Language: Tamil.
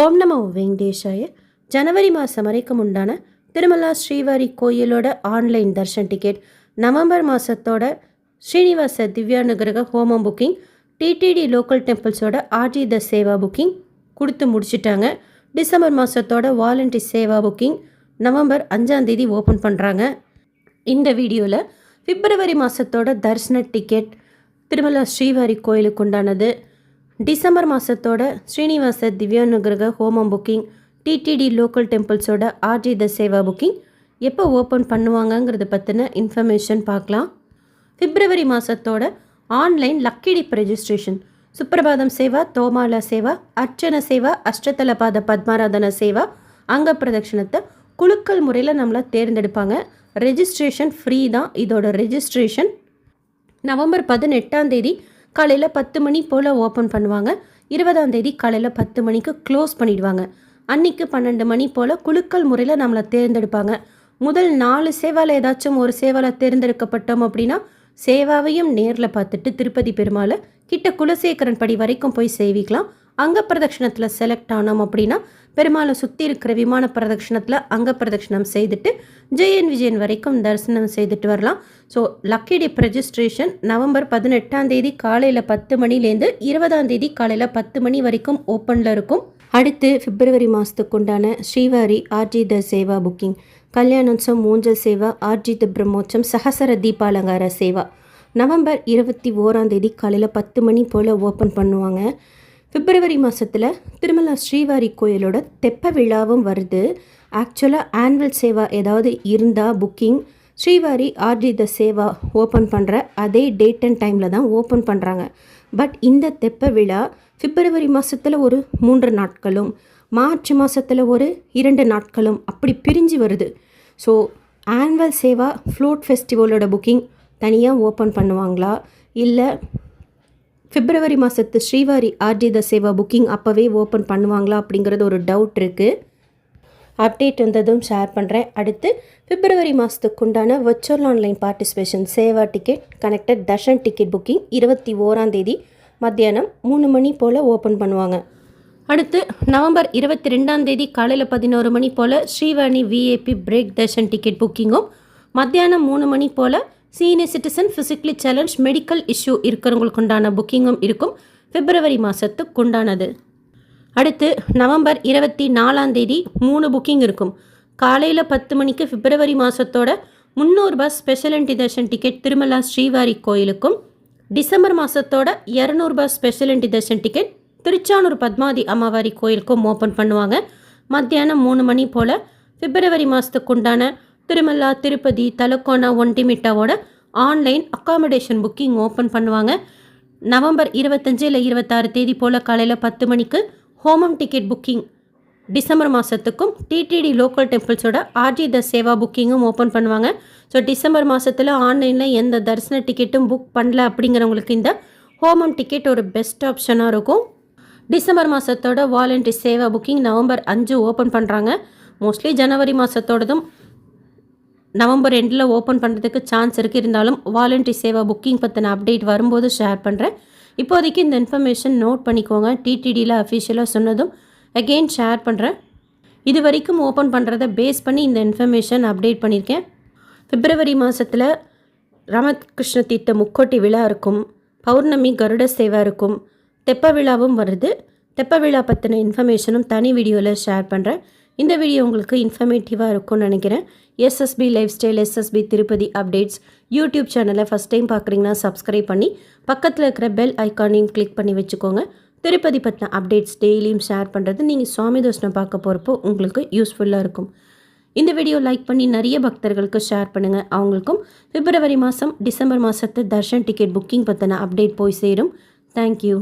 ஓம் நமோ வெங்கடேஷாய. ஜனவரி மாதம் வரைக்கும் உண்டான திருமலா ஸ்ரீவாரி கோயிலோட ஆன்லைன் தர்ஷன் டிக்கெட், நவம்பர் மாதத்தோட Srinivasa Divyanugraha Homam booking, TTD local டெம்பிள்ஸோட ஆர்ஜி சேவா புக்கிங் கொடுத்து முடிச்சிட்டாங்க. டிசம்பர் மாதத்தோட வாலண்டி சேவா புக்கிங் நவம்பர் 5 ஓப்பன் பண்ணுறாங்க. இந்த வீடியோவில் பிப்ரவரி மாதத்தோட தர்ஷன டிக்கெட் திருமலா ஸ்ரீவாரி கோயிலுக்கு உண்டானது, டிசம்பர் மாதத்தோட Srinivasa Divyanugraha Homam booking, TTD local டெம்பிள்ஸோட ஆர்ஜி சேவா புக்கிங் எப்போ ஓப்பன் பண்ணுவாங்கங்கிறத பற்றின இன்ஃபர்மேஷன் பார்க்கலாம். பிப்ரவரி மாதத்தோட online lucky dip registration, Suprabhatam seva, Thomala seva, Archana seva, Ashtadalapada Padmaradhana seva, அங்க பிரதட்சணத்தை குலுக்கல் முறையில் நம்மளை தேர்ந்தெடுப்பாங்க. ரெஜிஸ்ட்ரேஷன் ஃப்ரீ தான். இதோட ரெஜிஸ்ட்ரேஷன் நவம்பர் 18 காலையில் 10 மணி போல் ஓப்பன் பண்ணுவாங்க. 20 காலையில் 10 மணிக்கு க்ளோஸ் பண்ணிடுவாங்க. அன்றைக்கு 12 மணி போல் குலுக்கல் முறையில் நம்மளை தேர்ந்தெடுப்பாங்க. முதல் 4 சேவாவில் ஏதாச்சும் ஒரு சேவாவில் தேர்ந்தெடுக்கப்பட்டோம் அப்படின்னா சேவாவையும் நேரில் பார்த்துட்டு திருப்பதி பெருமாளை கிட்ட குலசேகரன் படி வரைக்கும் போய் சேவிக்கலாம். அங்க பிரதட்சணத்தில் செலக்ட் ஆனோம் அப்படின்னா பெருமாளை சுற்றி இருக்கிற விமான பிரதட்சணத்தில் அங்க பிரதட்சணம் செய்துட்டு ஜெயன் விஜயன் வரைக்கும் தரிசனம் செய்துட்டு வரலாம். So lucky dip registration November 18 காலையில் 10 மணிலேருந்து 20 காலையில் 10 மணி வரைக்கும் ஓப்பனில் இருக்கும். அடுத்து பிப்ரவரி மாதத்துக்கு உண்டான ஸ்ரீவாரி ஆர்ஜித சேவா புக்கிங், கல்யாணோத்சவம், ஊஞ்சல் சேவா, ஆர்ஜித பிரம்மோற்சவம், சஹசர தீபாலங்கார சேவா நவம்பர் 21 காலையில் 10 மணி போல் ஓப்பன் பண்ணுவாங்க. பிப்ரவரி மாதத்தில் திருமலா ஸ்ரீவாரி கோயிலோட தெப்ப விழாவும் வருது. ஆக்சுவலாக ஆனுவல் சேவா ஏதாவது இருந்தால் புக்கிங் ஸ்ரீவாரி ஆர்ஜித சேவா ஓப்பன் பண்ணுற அதே டேட் அண்ட் டைமில் தான் ஓப்பன் பண்ணுறாங்க. பட் இந்த தெப்ப விழா பிப்ரவரி மாதத்தில் ஒரு 3 நாட்களும், மார்ச் மாதத்தில் ஒரு 2 நாட்களும் அப்படி பிரிஞ்சு வருது. ஸோ ஆனுவல் சேவா ஃப்ளோட் ஃபெஸ்டிவலோட புக்கிங் தனியாக ஓப்பன் பண்ணுவாங்களா, இல்லை பிப்ரவரி மாதத்து ஸ்ரீவாரி ஆர்ஜித சேவா புக்கிங் அப்போவே ஓப்பன் பண்ணுவாங்களா அப்படிங்கிறது ஒரு டவுட் இருக்குது. அப்டேட் வந்ததும் ஷேர் பண்ணுறேன். அடுத்து பிப்ரவரி மாதத்துக்கு உண்டான virtual online participation Seva ticket connected Darshan ticket booking 21 மத்தியானம் 3 மணி போல் ஓப்பன் பண்ணுவாங்க. அடுத்து நவம்பர் 22 காலையில் 11 மணி போல் Srivani VIP break darshan ticket புக்கிங்கும், மத்தியானம் 3 மணி போல் senior citizen, physically challenge, medical issue இருக்கிறவங்களுக்கு உண்டான புக்கிங்கும் இருக்கும். பிப்ரவரி மாதத்துக்கு உண்டானது. அடுத்து நவம்பர் 24 3 புக்கிங் இருக்கும். காலையில் 10 மணிக்கு பிப்ரவரி மாதத்தோட 300 ரூபாய் special entry darshan ticket Tirumala Srivari கோயிலுக்கும், டிசம்பர் மாதத்தோட 200 ரூபாய் special entry darshan ticket Tiruchanoor Padmathi Ammavari கோயிலுக்கும் ஓப்பன் பண்ணுவாங்க. மத்தியானம் 3 மணி போல் பிப்ரவரி மாதத்துக்கு உண்டான திருமலா, திருப்பதி, தலக்கோனா, ஒண்டிமிட்டாவோட ஆன்லைன் அக்காமடேஷன் புக்கிங் ஓப்பன் பண்ணுவாங்க. நவம்பர் 25 இல்லை 26 போல் காலையில் 10 மணிக்கு ஹோமம் டிக்கெட் புக்கிங் டிசம்பர் மாதத்துக்கும், டிடிடி லோக்கல் டெம்பிள்ஸோட ஆர்ஜி சேவா புக்கிங்கும் ஓப்பன் பண்ணுவாங்க. ஸோ டிசம்பர் மாதத்தில் ஆன்லைனில் எந்த தரிசன டிக்கெட்டும் புக் பண்ணல அப்படிங்கிறவங்களுக்கு இந்த ஹோமம் டிக்கெட் ஒரு பெஸ்ட் ஆப்ஷனாக இருக்கும். டிசம்பர் மாதத்தோட வாலண்டி சேவா புக்கிங் நவம்பர் 5 ஓப்பன் பண்ணுறாங்க. மோஸ்ட்லி ஜனவரி மாதத்தோடதும் நவம்பர் எண்டில் ஓப்பன் பண்ணுறதுக்கு சான்ஸ் இருக்குது. இருந்தாலும் வாலண்டி சேவா புக்கிங் பற்றின அப்டேட் வரும்போது ஷேர் பண்ணுறேன். இப்போதைக்கு இந்த இன்ஃபர்மேஷன் நோட் பண்ணிக்கோங்க. டிடிடியில் அஃபிஷியலாக சொன்னதும் அகெயின் ஷேர் பண்ணுறேன். இது வரைக்கும் ஓப்பன் பண்ணுறதை பேஸ் பண்ணி இந்த இன்ஃபர்மேஷன் அப்டேட் பண்ணியிருக்கேன். பிப்ரவரி மாதத்தில் ராமகிருஷ்ண தீர்த்த முக்கோட்டி விழா இருக்கும், பௌர்ணமி கருட சேவா இருக்கும், தெப்ப விழாவும் வருது. தெப்ப விழா பற்றின இன்ஃபர்மேஷனும் தனி வீடியோவில் ஷேர் பண்ணுறேன். இந்த வீடியோ உங்களுக்கு இன்ஃபர்மேட்டிவாக இருக்கும்னு நினைக்கிறேன். SSP life style, SSP Tirupati updates YouTube சேனலை ஃபஸ்ட் டைம் பார்க்குறீங்கன்னா சப்ஸ்கிரைப் பண்ணி பக்கத்தில் இருக்கிற பெல் ஐக்கானையும் கிளிக் பண்ணி வச்சுக்கோங்க. திருப்பதி பற்றின அப்டேட்ஸ் டெய்லியும் ஷேர் பண்ணுறது நீங்கள் சுவாமி தரிசனம் பார்க்க போகிறப்போ உங்களுக்கு யூஸ்ஃபுல்லாக இருக்கும். இந்த வீடியோ லைக் பண்ணி நிறைய பக்தர்களுக்கு ஷேர் பண்ணுங்கள். அவங்களுக்கும் பிப்ரவரி மாதம், டிசம்பர் மாதத்து தர்ஷன் டிக்கெட் புக்கிங் பற்றின அப்டேட் போய் சேரும். தேங்க்யூ.